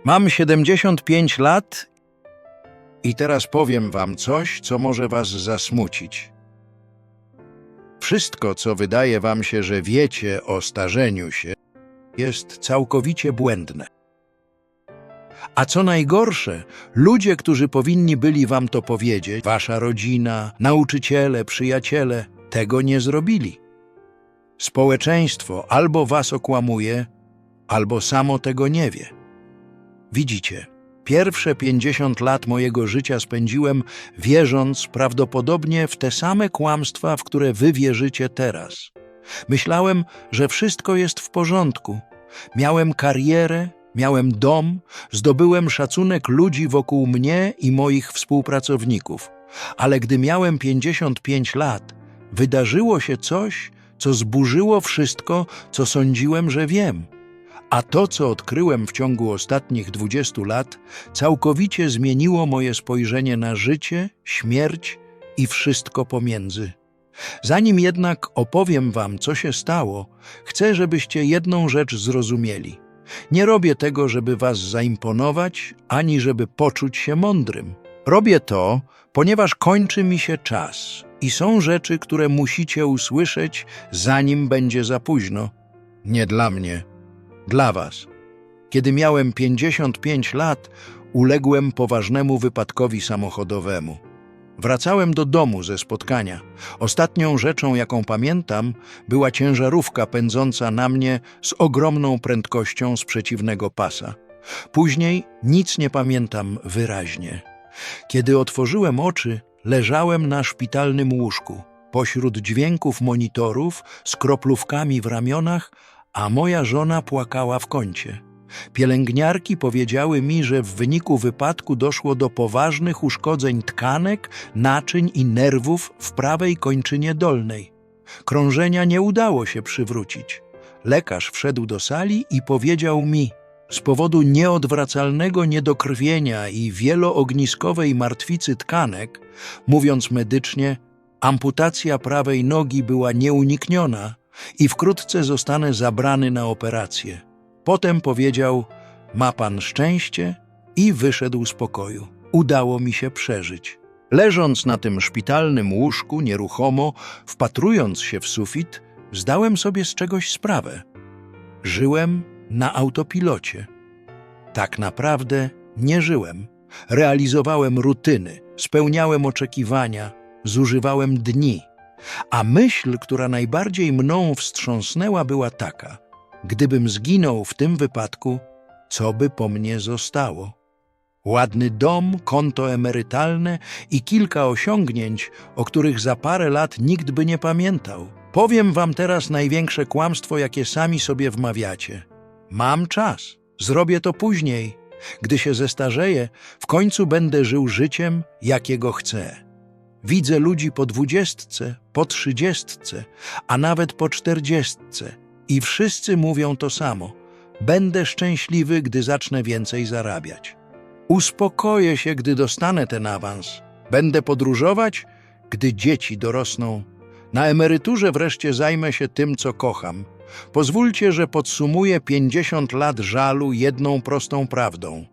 Mam 75 lat i teraz powiem wam coś, co może was zasmucić. Wszystko, co wydaje wam się, że wiecie o starzeniu się, jest całkowicie błędne. A co najgorsze, ludzie, którzy powinni byli wam to powiedzieć, wasza rodzina, nauczyciele, przyjaciele, tego nie zrobili. Społeczeństwo albo was okłamuje, albo samo tego nie wie. Widzicie, pierwsze 50 lat mojego życia spędziłem wierząc prawdopodobnie w te same kłamstwa, w które wy wierzycie teraz. Myślałem, że wszystko jest w porządku. Miałem karierę, miałem dom, zdobyłem szacunek ludzi wokół mnie i moich współpracowników. Ale gdy miałem 55 lat, wydarzyło się coś, co zburzyło wszystko, co sądziłem, że wiem. A to, co odkryłem w ciągu ostatnich 20 lat, całkowicie zmieniło moje spojrzenie na życie, śmierć i wszystko pomiędzy. Zanim jednak opowiem wam, co się stało, chcę, żebyście jedną rzecz zrozumieli. Nie robię tego, żeby was zaimponować, ani żeby poczuć się mądrym. Robię to, ponieważ kończy mi się czas i są rzeczy, które musicie usłyszeć, zanim będzie za późno. Nie dla mnie. Dla was. Kiedy miałem 55 lat, uległem poważnemu wypadkowi samochodowemu. Wracałem do domu ze spotkania. Ostatnią rzeczą, jaką pamiętam, była ciężarówka pędząca na mnie z ogromną prędkością z przeciwnego pasa. Później nic nie pamiętam wyraźnie. Kiedy otworzyłem oczy, leżałem na szpitalnym łóżku, pośród dźwięków monitorów, z kroplówkami w ramionach, a moja żona płakała w kącie. Pielęgniarki powiedziały mi, że w wyniku wypadku doszło do poważnych uszkodzeń tkanek, naczyń i nerwów w prawej kończynie dolnej. Krążenia nie udało się przywrócić. Lekarz wszedł do sali i powiedział mi, z powodu nieodwracalnego niedokrwienia i wieloogniskowej martwicy tkanek, mówiąc medycznie, amputacja prawej nogi była nieunikniona i wkrótce zostanę zabrany na operację. Potem powiedział, ma pan szczęście i wyszedł z pokoju. Udało mi się przeżyć. Leżąc na tym szpitalnym łóżku nieruchomo, wpatrując się w sufit, zdałem sobie z czegoś sprawę. Żyłem na autopilocie. Tak naprawdę nie żyłem. Realizowałem rutyny, spełniałem oczekiwania, zużywałem dni. A myśl, która najbardziej mną wstrząsnęła, była taka. Gdybym zginął w tym wypadku, co by po mnie zostało? Ładny dom, konto emerytalne i kilka osiągnięć, o których za parę lat nikt by nie pamiętał. Powiem wam teraz największe kłamstwo, jakie sami sobie wmawiacie. Mam czas. Zrobię to później. Gdy się zestarzeję, w końcu będę żył życiem, jakiego chcę. Widzę ludzi po 20, po 30, a nawet po 40. I wszyscy mówią to samo. Będę szczęśliwy, gdy zacznę więcej zarabiać. Uspokoję się, gdy dostanę ten awans. Będę podróżować, gdy dzieci dorosną. Na emeryturze wreszcie zajmę się tym, co kocham. Pozwólcie, że podsumuję 50 lat żalu jedną prostą prawdą.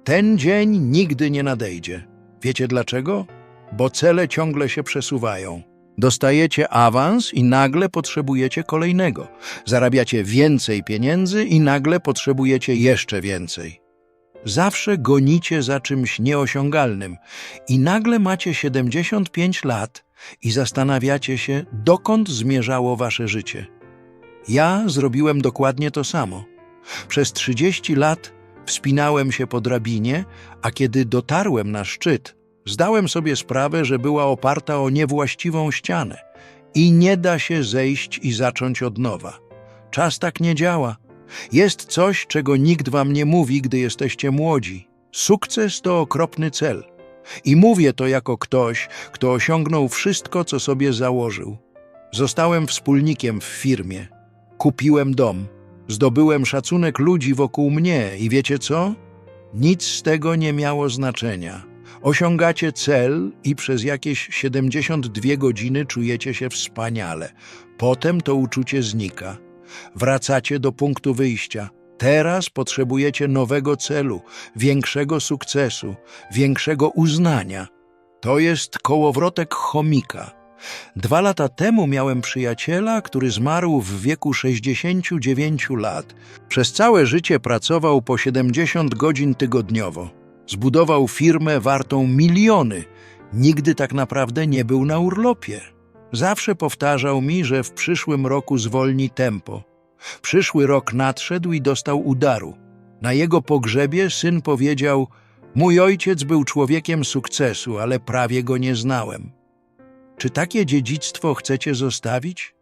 Ten dzień nigdy nie nadejdzie. Wiecie dlaczego? Bo cele ciągle się przesuwają. Dostajecie awans i nagle potrzebujecie kolejnego. Zarabiacie więcej pieniędzy i nagle potrzebujecie jeszcze więcej. Zawsze gonicie za czymś nieosiągalnym i nagle macie 75 lat i zastanawiacie się, dokąd zmierzało wasze życie. Ja zrobiłem dokładnie to samo. Przez 30 lat wspinałem się po drabinie, a kiedy dotarłem na szczyt, zdałem sobie sprawę, że była oparta o niewłaściwą ścianę i nie da się zejść i zacząć od nowa. Czas tak nie działa. Jest coś, czego nikt wam nie mówi, gdy jesteście młodzi. Sukces to okropny cel. I mówię to jako ktoś, kto osiągnął wszystko, co sobie założył. Zostałem wspólnikiem w firmie. Kupiłem dom. Zdobyłem szacunek ludzi wokół mnie i wiecie co? Nic z tego nie miało znaczenia. Osiągacie cel i przez jakieś 72 godziny czujecie się wspaniale. Potem to uczucie znika. Wracacie do punktu wyjścia. Teraz potrzebujecie nowego celu, większego sukcesu, większego uznania. To jest kołowrotek chomika. 2 lata temu miałem przyjaciela, który zmarł w wieku 69 lat. Przez całe życie pracował po 70 godzin tygodniowo. Zbudował firmę wartą miliony. Nigdy tak naprawdę nie był na urlopie. Zawsze powtarzał mi, że w przyszłym roku zwolni tempo. Przyszły rok nadszedł i dostał udaru. Na jego pogrzebie syn powiedział: mój ojciec był człowiekiem sukcesu, ale prawie go nie znałem. Czy takie dziedzictwo chcecie zostawić?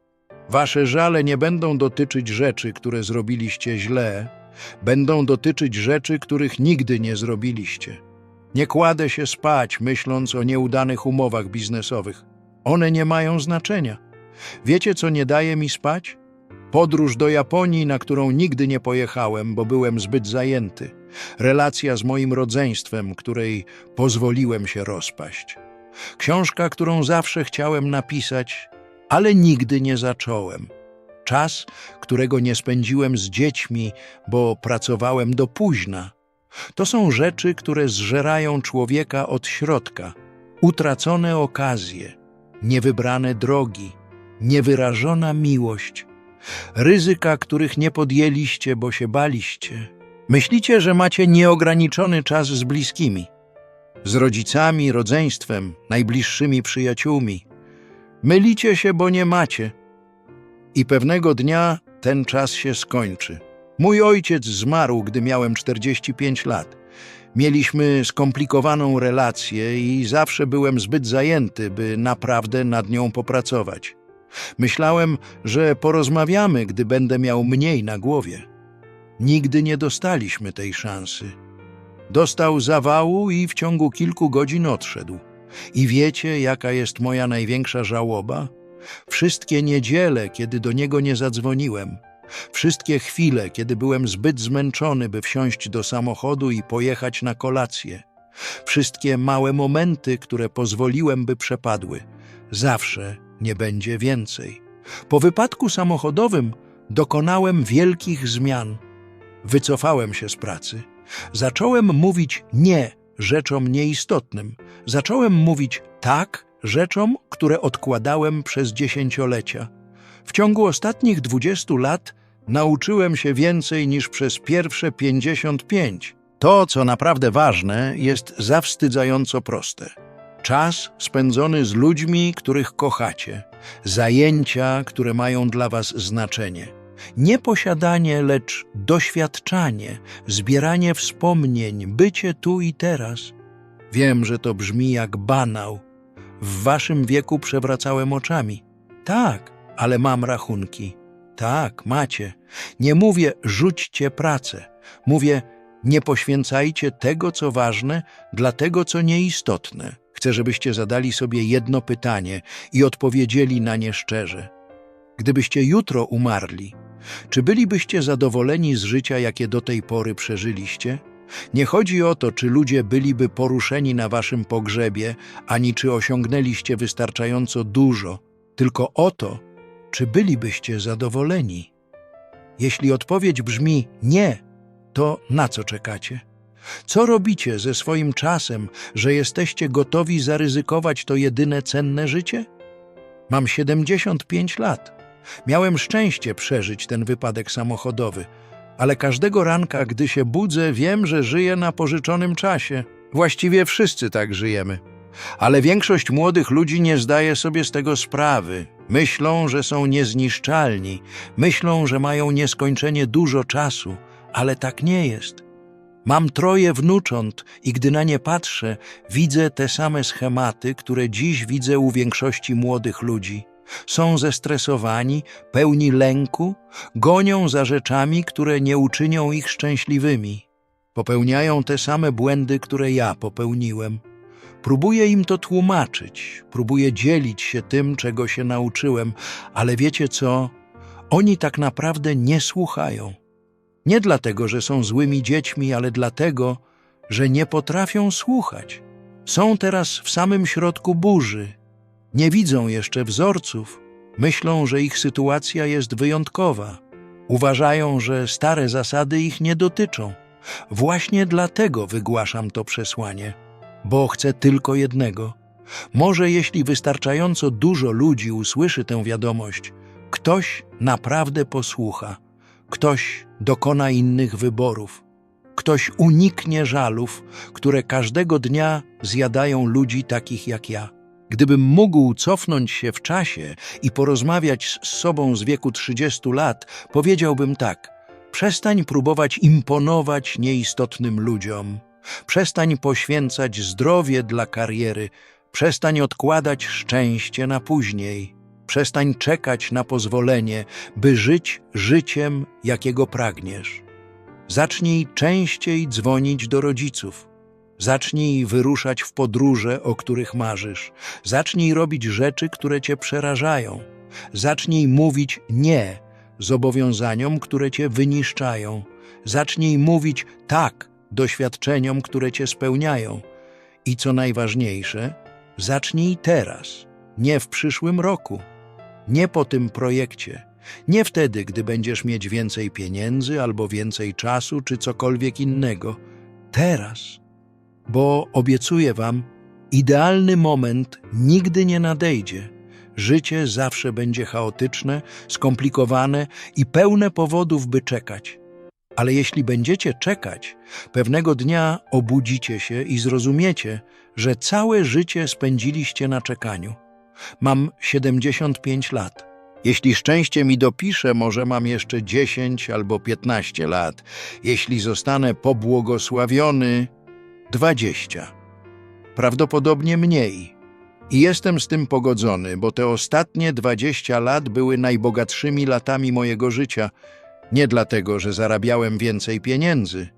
Wasze żale nie będą dotyczyć rzeczy, które zrobiliście źle, będą dotyczyć rzeczy, których nigdy nie zrobiliście. Nie kładę się spać, myśląc o nieudanych umowach biznesowych. One nie mają znaczenia. Wiecie, co nie daje mi spać? Podróż do Japonii, na którą nigdy nie pojechałem, bo byłem zbyt zajęty. Relacja z moim rodzeństwem, której pozwoliłem się rozpaść. Książka, którą zawsze chciałem napisać, ale nigdy nie zacząłem. Czas, którego nie spędziłem z dziećmi, bo pracowałem do późna. To są rzeczy, które zżerają człowieka od środka. Utracone okazje, niewybrane drogi, niewyrażona miłość. Ryzyka, których nie podjęliście, bo się baliście. Myślicie, że macie nieograniczony czas z bliskimi. Z rodzicami, rodzeństwem, najbliższymi przyjaciółmi. Mylicie się, bo nie macie. I pewnego dnia ten czas się skończy. Mój ojciec zmarł, gdy miałem 45 lat. Mieliśmy skomplikowaną relację i zawsze byłem zbyt zajęty, by naprawdę nad nią popracować. Myślałem, że porozmawiamy, gdy będę miał mniej na głowie. Nigdy nie dostaliśmy tej szansy. Dostał zawału i w ciągu kilku godzin odszedł. I wiecie, jaka jest moja największa żałoba? Wszystkie niedziele, kiedy do niego nie zadzwoniłem. Wszystkie chwile, kiedy byłem zbyt zmęczony, by wsiąść do samochodu i pojechać na kolację. Wszystkie małe momenty, które pozwoliłem, by przepadły. Zawsze nie będzie więcej. Po wypadku samochodowym dokonałem wielkich zmian. Wycofałem się z pracy. Zacząłem mówić nie rzeczom nieistotnym. Zacząłem mówić tak rzeczom, które odkładałem przez dziesięciolecia. W ciągu ostatnich 20 lat nauczyłem się więcej niż przez pierwsze 55. To, co naprawdę ważne, jest zawstydzająco proste. Czas spędzony z ludźmi, których kochacie. Zajęcia, które mają dla was znaczenie. Nie posiadanie, lecz doświadczanie, zbieranie wspomnień, bycie tu i teraz. Wiem, że to brzmi jak banał. W waszym wieku przewracałem oczami. Tak, ale mam rachunki. Tak, macie. Nie mówię rzućcie pracę. Mówię nie poświęcajcie tego, co ważne, dla tego, co nieistotne. Chcę, żebyście zadali sobie jedno pytanie i odpowiedzieli na nie szczerze. Gdybyście jutro umarli, czy bylibyście zadowoleni z życia, jakie do tej pory przeżyliście? Nie chodzi o to, czy ludzie byliby poruszeni na waszym pogrzebie, ani czy osiągnęliście wystarczająco dużo, tylko o to, czy bylibyście zadowoleni. Jeśli odpowiedź brzmi nie, to na co czekacie? Co robicie ze swoim czasem, że jesteście gotowi zaryzykować to jedyne cenne życie? Mam 75 lat. Miałem szczęście przeżyć ten wypadek samochodowy, ale każdego ranka, gdy się budzę, wiem, że żyję na pożyczonym czasie. Właściwie wszyscy tak żyjemy. Ale większość młodych ludzi nie zdaje sobie z tego sprawy. Myślą, że są niezniszczalni. Myślą, że mają nieskończenie dużo czasu, ale tak nie jest. Mam 3 wnucząt i gdy na nie patrzę, widzę te same schematy, które dziś widzę u większości młodych ludzi. Są zestresowani, pełni lęku, gonią za rzeczami, które nie uczynią ich szczęśliwymi. Popełniają te same błędy, które ja popełniłem. Próbuję im to tłumaczyć, próbuję dzielić się tym, czego się nauczyłem, ale wiecie co? Oni tak naprawdę nie słuchają. Nie dlatego, że są złymi dziećmi, ale dlatego, że nie potrafią słuchać. Są teraz w samym środku burzy. Nie widzą jeszcze wzorców. Myślą, że ich sytuacja jest wyjątkowa. Uważają, że stare zasady ich nie dotyczą. Właśnie dlatego wygłaszam to przesłanie, bo chcę tylko jednego. Może jeśli wystarczająco dużo ludzi usłyszy tę wiadomość, ktoś naprawdę posłucha, ktoś dokona innych wyborów, ktoś uniknie żalów, które każdego dnia zjadają ludzi takich jak ja. Gdybym mógł cofnąć się w czasie i porozmawiać z sobą z wieku 30 lat, powiedziałbym tak: przestań próbować imponować nieistotnym ludziom, przestań poświęcać zdrowie dla kariery, przestań odkładać szczęście na później, przestań czekać na pozwolenie, by żyć życiem, jakiego pragniesz. Zacznij częściej dzwonić do rodziców. Zacznij wyruszać w podróże, o których marzysz. Zacznij robić rzeczy, które cię przerażają. Zacznij mówić nie zobowiązaniom, które cię wyniszczają. Zacznij mówić tak doświadczeniom, które cię spełniają. I co najważniejsze, zacznij teraz, nie w przyszłym roku, nie po tym projekcie, nie wtedy, gdy będziesz mieć więcej pieniędzy albo więcej czasu czy cokolwiek innego. Teraz. Bo obiecuję wam, idealny moment nigdy nie nadejdzie. Życie zawsze będzie chaotyczne, skomplikowane i pełne powodów, by czekać. Ale jeśli będziecie czekać, pewnego dnia obudzicie się i zrozumiecie, że całe życie spędziliście na czekaniu. Mam 75 lat. Jeśli szczęście mi dopisze, może mam jeszcze 10 albo 15 lat. Jeśli zostanę pobłogosławiony, 20. Prawdopodobnie mniej. I jestem z tym pogodzony, bo te ostatnie 20 lat były najbogatszymi latami mojego życia. Nie dlatego, że zarabiałem więcej pieniędzy,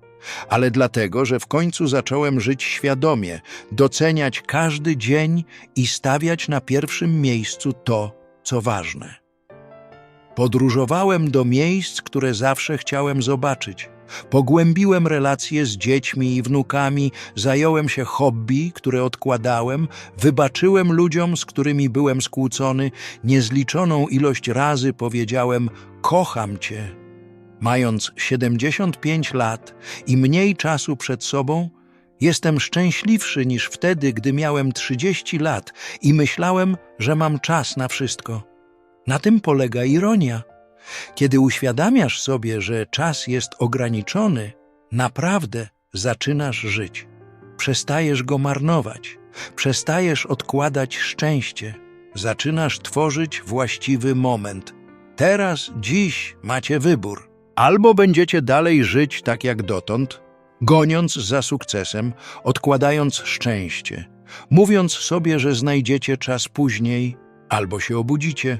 ale dlatego, że w końcu zacząłem żyć świadomie, doceniać każdy dzień i stawiać na pierwszym miejscu to, co ważne. Podróżowałem do miejsc, które zawsze chciałem zobaczyć. Pogłębiłem relacje z dziećmi i wnukami, zająłem się hobby, które odkładałem, wybaczyłem ludziom, z którymi byłem skłócony, niezliczoną ilość razy powiedziałem: kocham cię. Mając 75 lat i mniej czasu przed sobą, jestem szczęśliwszy niż wtedy, gdy miałem 30 lat i myślałem, że mam czas na wszystko. Na tym polega ironia. Kiedy uświadamiasz sobie, że czas jest ograniczony, naprawdę zaczynasz żyć. Przestajesz go marnować, przestajesz odkładać szczęście, zaczynasz tworzyć właściwy moment. Teraz, dziś macie wybór. Albo będziecie dalej żyć tak jak dotąd, goniąc za sukcesem, odkładając szczęście, mówiąc sobie, że znajdziecie czas później, albo się obudzicie.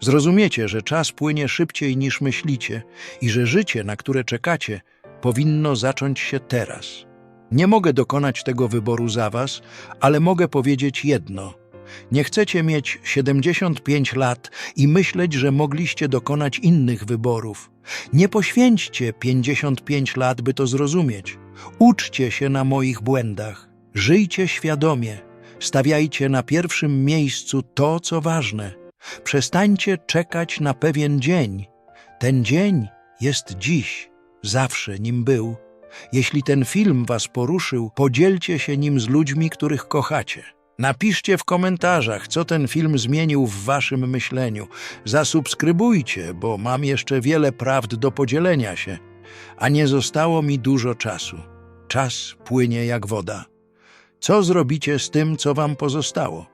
Zrozumiecie, że czas płynie szybciej niż myślicie i że życie, na które czekacie, powinno zacząć się teraz. Nie mogę dokonać tego wyboru za was, ale mogę powiedzieć jedno. Nie chcecie mieć 75 lat i myśleć, że mogliście dokonać innych wyborów. Nie poświęćcie 55 lat, by to zrozumieć. Uczcie się na moich błędach. Żyjcie świadomie. Stawiajcie na pierwszym miejscu to, co ważne. Przestańcie czekać na pewien dzień. Ten dzień jest dziś. Zawsze nim był. Jeśli ten film was poruszył, podzielcie się nim z ludźmi, których kochacie. Napiszcie w komentarzach, co ten film zmienił w waszym myśleniu. Zasubskrybujcie, bo mam jeszcze wiele prawd do podzielenia się, a nie zostało mi dużo czasu. Czas płynie jak woda. Co zrobicie z tym, co wam pozostało?